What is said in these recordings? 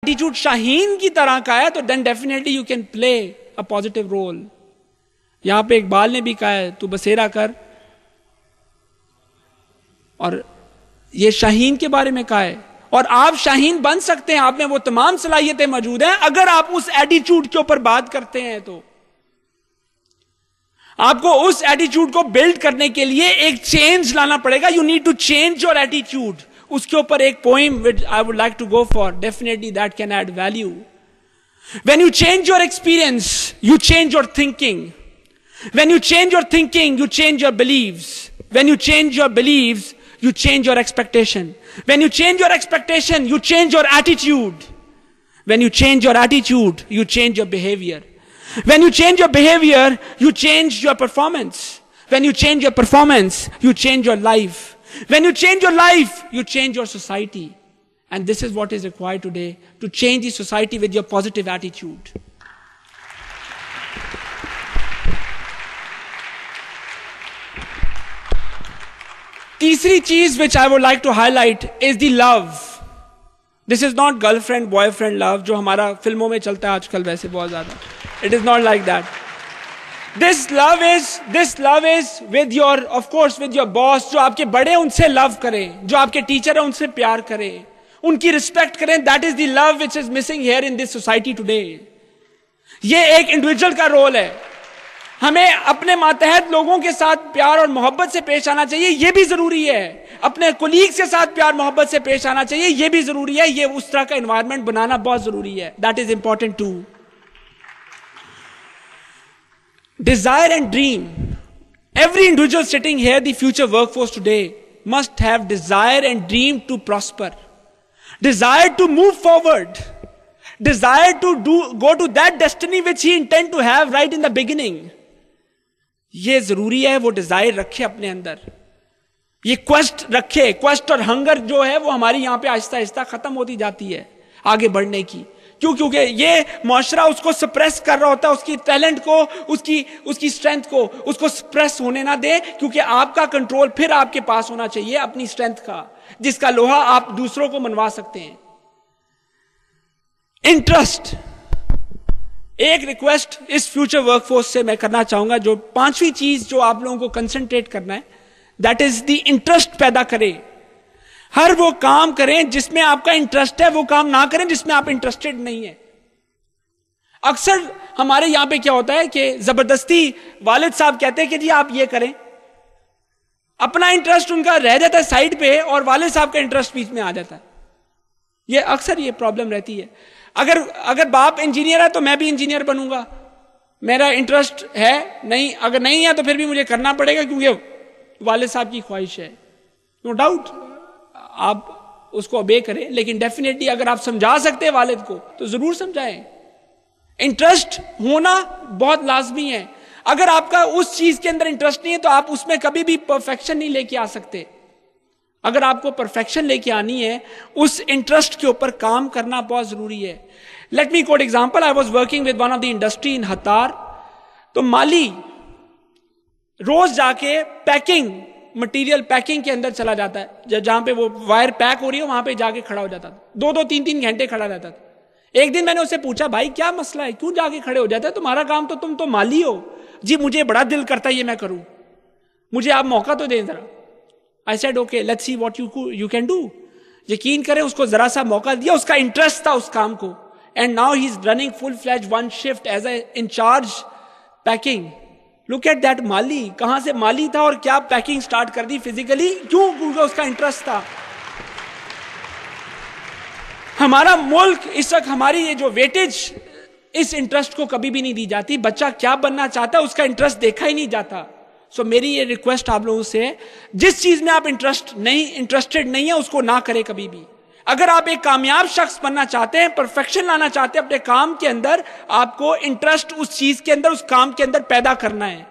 Attitude Shaheen की तरह का है तो then definitely you can play a positive role. यहां पे इकबाल ने भी कहा है तू बसेरा कर, और ये शाहीन के बारे में कहा है। और आप शाहीन बन सकते हैं, आप में वो तमाम सलाहियतें मौजूद हैं अगर आप उस एटीट्यूड के ऊपर बात करते हैं। तो आपको उस एटीट्यूड को बिल्ड करने के लिए एक चेंज लाना पड़ेगा। You need to change your attitude. उसके ऊपर एक poem which I would like to go for, definitely that can add value. When you change your experience you change your thinking. When you change your thinking you change your beliefs. When you change your beliefs you change your expectation. When you change your expectation, you change your attitude. When you change your attitude, you change your behavior. When you change your behavior, you change your performance. When you change your performance, you change your life. When you change your life, you change your society. And this is what is required today, to change the society with your positive attitude. तीसरी चीज which I would like to highlight is the love. This is not girlfriend boyfriend love जो हमारा फिल्मों में चलता है आजकल वैसे बहुत ज्यादा। It is not like that. This love is with your, of course with your boss. जो आपके बड़े उनसे लव करें, जो आपके टीचर है उनसे प्यार करें, उनकी रिस्पेक्ट करें। That is the love which is missing here in this society today. ये एक इंडिविजुअल का रोल है। हमें अपने मातहत लोगों के साथ प्यार और मोहब्बत से पेश आना चाहिए, यह भी जरूरी है। अपने कोलीग्स के साथ प्यार मोहब्बत से पेश आना चाहिए, यह भी जरूरी है। ये उस तरह का एनवायरनमेंट बनाना बहुत जरूरी है। That is important to. Desire and dream. Every individual sitting here, the future workforce today must have desire and dream to prosper, desire to move forward, desire to go to that destiny which he intend to have right in the beginning. ये जरूरी है वो Dzire रखे अपने अंदर, ये quest रखे। Quest और हंगर जो है वो हमारी यहां पे आहिस्ता आहिस्ता खत्म होती जाती है आगे बढ़ने की। क्यों? क्योंकि ये मुआशरा उसको सप्रेस कर रहा होता है, उसकी टैलेंट को, उसकी स्ट्रेंथ को उसको सप्रेस होने ना दे। क्योंकि आपका कंट्रोल फिर आपके पास होना चाहिए अपनी स्ट्रेंथ का, जिसका लोहा आप दूसरों को मनवा सकते हैं। इंटरेस्ट। एक रिक्वेस्ट इस फ्यूचर वर्कफोर्स से मैं करना चाहूंगा, जो पांचवी चीज जो आप लोगों को कंसंट्रेट करना है, दैट इज द इंटरेस्ट पैदा करें। हर वो काम करें जिसमें आपका इंटरेस्ट है, वो काम ना करें जिसमें आप इंटरेस्टेड नहीं है। अक्सर हमारे यहां पे क्या होता है कि जबरदस्ती वालिद साहब कहते हैं कि जी आप ये करें, अपना इंटरेस्ट उनका रह जाता है साइड पे और वालिद साहब का इंटरेस्ट बीच में आ जाता है। ये अक्सर ये प्रॉब्लम रहती है। अगर बाप इंजीनियर है तो मैं भी इंजीनियर बनूंगा, मेरा इंटरेस्ट है नहीं, अगर नहीं है तो फिर भी मुझे करना पड़ेगा क्योंकि वालिद साहब की ख्वाहिश है। नो डाउट आप उसको ओबे करें, लेकिन डेफिनेटली अगर आप समझा सकते हैं वालिद को तो जरूर समझाएं। इंटरेस्ट होना बहुत लाजमी है। अगर आपका उस चीज के अंदर इंटरेस्ट नहीं है तो आप उसमें कभी भी परफेक्शन नहीं लेके आ सकते। अगर आपको परफेक्शन लेके आनी है, उस इंटरेस्ट के ऊपर काम करना बहुत जरूरी है। Let me quote example. I was working with one of the industry in हतार। तो माली रोज जाके पैकिंग मटेरियल पैकिंग के अंदर चला जाता है, जहां पे वो वायर पैक हो रही है वहां पे जाके खड़ा हो जाता था। 2-2 3-3 घंटे खड़ा रहता था। एक दिन मैंने उससे पूछा, भाई क्या मसला है, क्यों जाके खड़े हो जाते हैं? तुम्हारा काम तो, तुम तो माली हो। जी मुझे बड़ा दिल करता है ये मैं करूं, मुझे आप मौका तो दें जरा। I said okay let's see what you can do. यकीन करें उसको जरा सा मौका दिया, उसका इंटरेस्ट था उस काम को, and now he is running full fledged one shift as a incharge packing. Look at that माली, कहां से माली था और क्या पैकिंग स्टार्ट कर दी फिजिकली। क्यों? क्योंकि उसका इंटरेस्ट था। हमारा मुल्क इस वक्त, हमारी ये जो वेटेज इस इंटरेस्ट को कभी भी नहीं दी जाती। बच्चा क्या बनना चाहता है उसका इंटरेस्ट देखा ही नहीं जाता। सो मेरी ये रिक्वेस्ट आप लोगों से है, जिस चीज में आप इंटरेस्टेड नहीं है उसको ना करें कभी भी। अगर आप एक कामयाब शख्स बनना चाहते हैं, परफेक्शन लाना चाहते हैं अपने काम के अंदर, आपको इंटरेस्ट उस चीज के अंदर, उस काम के अंदर पैदा करना है।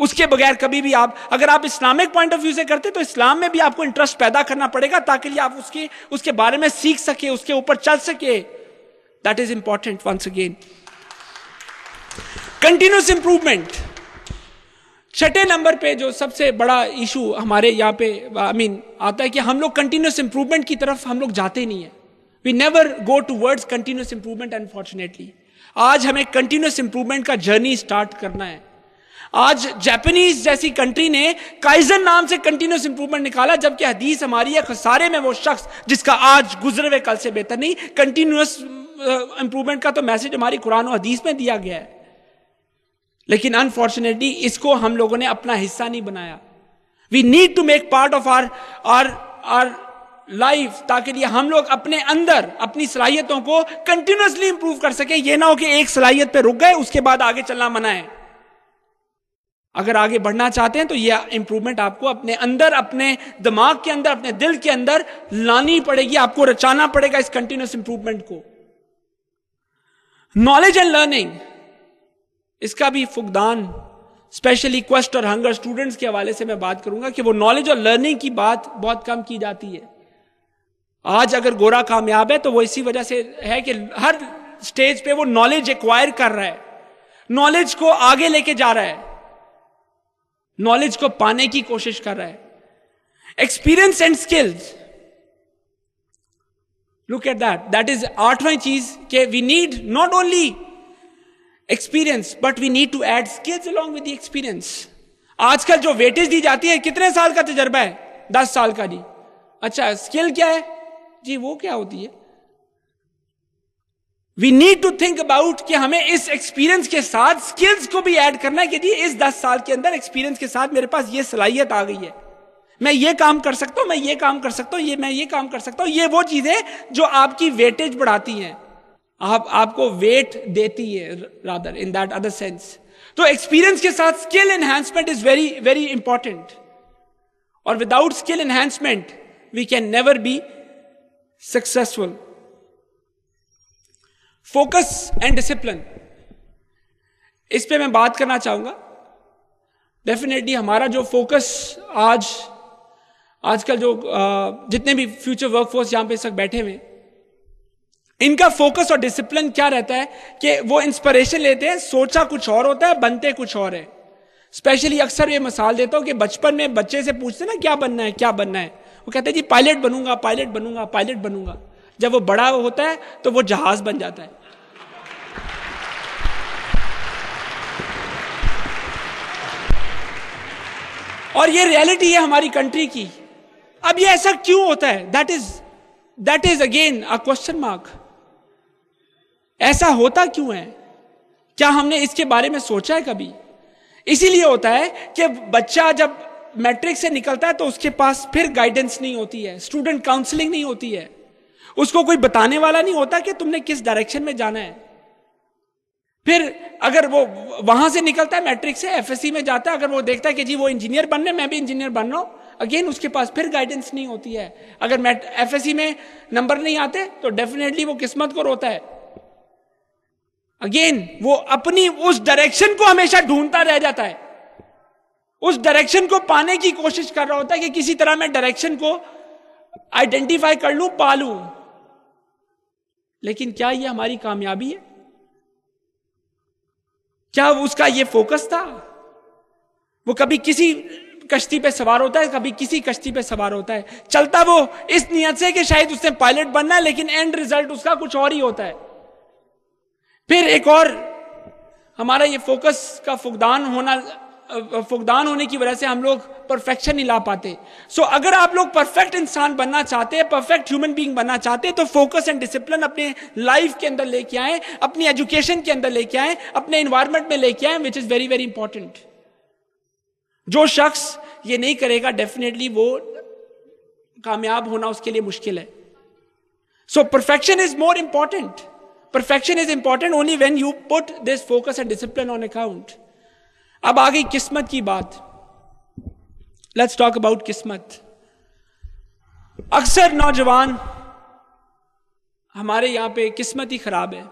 उसके बगैर कभी भी अगर आप इस्लामिक पॉइंट ऑफ व्यू से करते तो इस्लाम में भी आपको इंटरेस्ट पैदा करना पड़ेगा ताकि आप उसके बारे में सीख सके, उसके ऊपर चल सके। That is important. Once again continuous improvement. छठे नंबर पे जो सबसे बड़ा इशू हमारे यहाँ पे आता है कि हम लोग कंटिन्यूअस इंप्रूवमेंट की तरफ हम लोग जाते नहीं है। We never go towards continuous improvement unfortunately. आज हमें कंटिन्यूस इंप्रूवमेंट का जर्नी स्टार्ट करना है। आज जापानीज जैसी कंट्री ने काइजन नाम से कंटिन्यूस इंप्रूवमेंट निकाला, जबकि हदीस हमारी है खसारे में वो शख्स जिसका आज गुजरे हुए कल से बेहतर नहीं। कंटिन्यूस इंप्रूवमेंट का तो मैसेज हमारी कुरान और हदीस में दिया गया है, लेकिन अनफॉर्चुनेटली इसको हम लोगों ने अपना हिस्सा नहीं बनाया। We need to make part of our life, ताकि लिए हम लोग अपने अंदर अपनी सलाहियतों को कंटिन्यूसली इंप्रूव कर सके। ये ना हो कि एक सलाहियत पे रुक गए उसके बाद आगे चलना मना है। अगर आगे बढ़ना चाहते हैं तो यह इंप्रूवमेंट आपको अपने अंदर, अपने दिमाग के अंदर, अपने दिल के अंदर लानी पड़ेगी। आपको रचाना पड़ेगा इस कंटिन्यूस इंप्रूवमेंट को। नॉलेज एंड लर्निंग, इसका भी फुकदान स्पेशली क्वेस्ट और हंगर स्टूडेंट्स के हवाले से मैं बात करूंगा कि वो नॉलेज और लर्निंग की बात बहुत कम की जाती है। आज अगर गोरा कामयाब है तो वो इसी वजह से है कि हर स्टेज पे वो नॉलेज एक्वायर कर रहा है, नॉलेज को आगे लेके जा रहा है, नॉलेज को पाने की कोशिश कर रहा है। Experience and skills, look at that is 8वां चीज के we need not only experience but we need to add skills along with the experience. आजकल जो वेटेज दी जाती है, कितने साल का तजर्बा है? 10 साल का जी। अच्छा, स्किल क्या है जी? वो क्या होती है? We need to think about कि हमें इस एक्सपीरियंस के साथ स्किल्स को भी ऐड करना है कि जी इस 10 साल के अंदर एक्सपीरियंस के साथ मेरे पास ये सलाहियत आ गई है, मैं ये काम कर सकता हूं, मैं ये काम कर सकता हूं, मैं ये काम कर सकता हूं। ये वो चीजें जो आपकी वेटेज बढ़ाती हैं, आपको वेट देती है rather in that other sense. तो एक्सपीरियंस के साथ skill enhancement is very very important, और without skill enhancement we can never be successful. Focus and discipline, इस पे मैं बात करना चाहूंगा। डेफिनेटली हमारा जो फोकस आजकल जो जितने भी फ्यूचर वर्कफोर्स यहां पे सब बैठे हुए, इनका फोकस और डिसिप्लिन क्या रहता है कि वो इंस्पिरेशन लेते हैं, सोचा कुछ और होता है, बनते कुछ और है। स्पेशली अक्सर ये मिसाल देता हूं कि बचपन में बच्चे से पूछते ना क्या बनना है, क्या बनना है, वो कहते हैं जी पायलट बनूंगा, पायलट बनूंगा, पायलट बनूंगा। जब वो बड़ा होता है तो वो जहाज बन जाता है। और ये रियलिटी है हमारी कंट्री की। अब ये ऐसा क्यों होता है? That is again a question mark. ऐसा होता क्यों है? क्या हमने इसके बारे में सोचा है कभी? इसीलिए होता है कि बच्चा जब मैट्रिक से निकलता है तो उसके पास फिर गाइडेंस नहीं होती है, स्टूडेंट काउंसलिंग नहीं होती है, उसको कोई बताने वाला नहीं होता कि तुमने किस डायरेक्शन में जाना है। फिर अगर वो वहां से निकलता है मैट्रिक से, एफएससी में जाता है, अगर वो देखता है कि जी वो इंजीनियर बन रहे, मैं भी इंजीनियर बन रहा हूं, अगेन उसके पास फिर गाइडेंस नहीं होती है। अगर एफएससी में नंबर नहीं आते तो डेफिनेटली वो किस्मत को रोता है। अगेन वो अपनी उस डायरेक्शन को हमेशा ढूंढता रह जाता है, उस डायरेक्शन को पाने की कोशिश कर रहा होता है कि किसी तरह मैं डायरेक्शन को आइडेंटिफाई कर लूं, पा लूं। लेकिन क्या ये हमारी कामयाबी है? क्या उसका ये फोकस था? वो कभी किसी कश्ती पे सवार होता है, कभी किसी कश्ती पे सवार होता है, चलता वो इस नियत से कि शायद उसने पायलट बनना है, लेकिन एंड रिजल्ट उसका कुछ और ही होता है। फिर एक और हमारा ये फोकस का फुकदान होने की वजह से हम लोग परफेक्शन नहीं ला पाते। सो अगर आप लोग परफेक्ट इंसान बनना चाहते हैं, परफेक्ट ह्यूमन बीइंग बनना चाहते हैं, तो फोकस एंड डिसिप्लिन अपने लाइफ के अंदर लेके आए, अपनी एजुकेशन के अंदर लेके आए, अपने एनवायरमेंट में लेके आए, which is very very important. जो शख्स ये नहीं करेगा डेफिनेटली वो कामयाब होना उसके लिए मुश्किल है। So perfection is more important. Perfection is important only when you put this focus and discipline on account. अब आ गई किस्मत की बात। Let's talk about किस्मत। अक्सर नौजवान हमारे यहां पे किस्मत ही खराब है।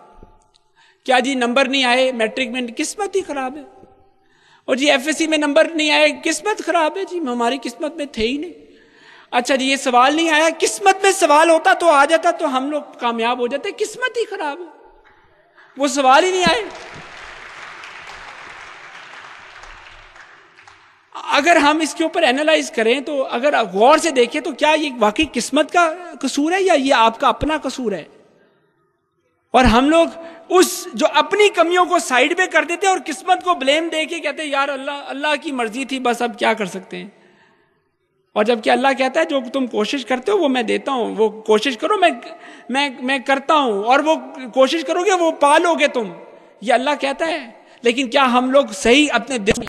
क्या जी नंबर नहीं आए मैट्रिक में, किस्मत ही खराब है। और जी एफएससी में नंबर नहीं आए, किस्मत खराब है जी, हमारी किस्मत में थे ही नहीं। अच्छा जी ये सवाल नहीं आया, किस्मत में सवाल होता तो आ जाता तो हम लोग कामयाब हो जाते, किस्मत ही खराब है, वो सवाल ही नहीं आए। अगर हम इसके ऊपर एनालाइज करें, तो अगर गौर से देखें, तो क्या ये वाकई किस्मत का कसूर है या ये आपका अपना कसूर है? और हम लोग उस जो अपनी कमियों को साइड पे कर देते हैं और किस्मत को ब्लेम दे के कहते हैं यार अल्लाह की मर्जी थी, बस अब क्या कर सकते हैं। और जबकि अल्लाह कहता है जो तुम कोशिश करते हो वो मैं देता हूं, वो कोशिश करो, मैं करता हूं, और वो कोशिश करोगे वो पालोगे तुम, ये अल्लाह कहता है। लेकिन क्या हम लोग सही अपने दिल